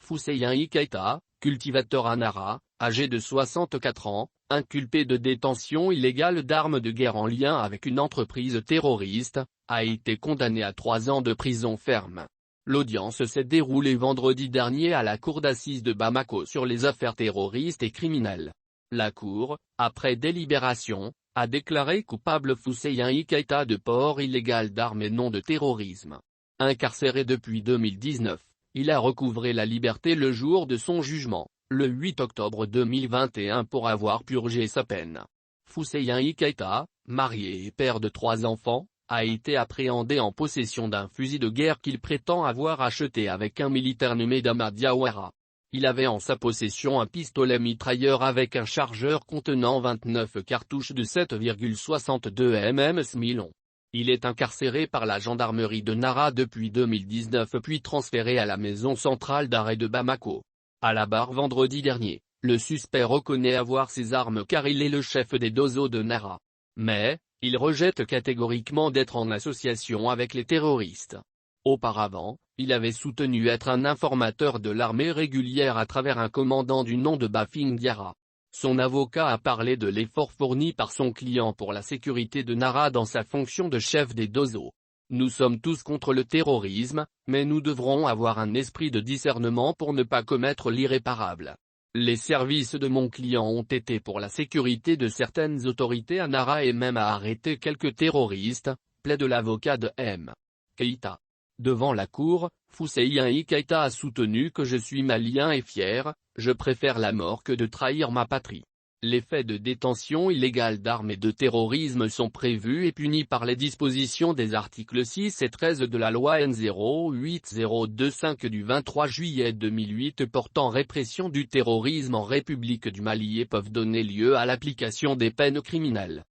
Fousseyni Keïta, cultivateur à Nara, âgé de 64 ans, inculpé de détention illégale d'armes de guerre en lien avec une entreprise terroriste, a été condamné à 3 ans de prison ferme. L'audience s'est déroulée vendredi dernier à la cour d'assises de Bamako sur les affaires terroristes et criminelles. La cour, après délibération, a déclaré coupable Fousseyni Keïta de port illégal d'armes et non de terrorisme. Incarcéré depuis 2019, il a recouvré la liberté le jour de son jugement, le 8 octobre 2021 pour avoir purgé sa peine. Fousseyni Keïta, marié et père de 3 enfants, a été appréhendé en possession d'un fusil de guerre qu'il prétend avoir acheté avec un militaire nommé Dama Diawara. Il avait en sa possession un pistolet mitrailleur avec un chargeur contenant 29 cartouches de 7,62 mm semi-long. Il est incarcéré par la gendarmerie de Nara depuis 2019 puis transféré à la maison centrale d'arrêt de Bamako. À la barre vendredi dernier, le suspect reconnaît avoir ses armes car il est le chef des Dozo de Nara. Mais, il rejette catégoriquement d'être en association avec les terroristes. Auparavant, il avait soutenu être un informateur de l'armée régulière à travers un commandant du nom de Bafing Diarra. Son avocat a parlé de l'effort fourni par son client pour la sécurité de Nara dans sa fonction de chef des Dozo. Nous sommes tous contre le terrorisme, mais nous devrons avoir un esprit de discernement pour ne pas commettre l'irréparable. Les services de mon client ont été pour la sécurité de certaines autorités à Nara et même à arrêter quelques terroristes, plaide l'avocat de M. Keïta. Devant la cour, Fousseyni Keïta a soutenu que je suis malien et fier, je préfère la mort que de trahir ma patrie. Les faits de détention illégale d'armes et de terrorisme sont prévus et punis par les dispositions des articles 6 et 13 de la loi N-08025 du 23 juillet 2008 portant répression du terrorisme en République du Mali et peuvent donner lieu à l'application des peines criminelles.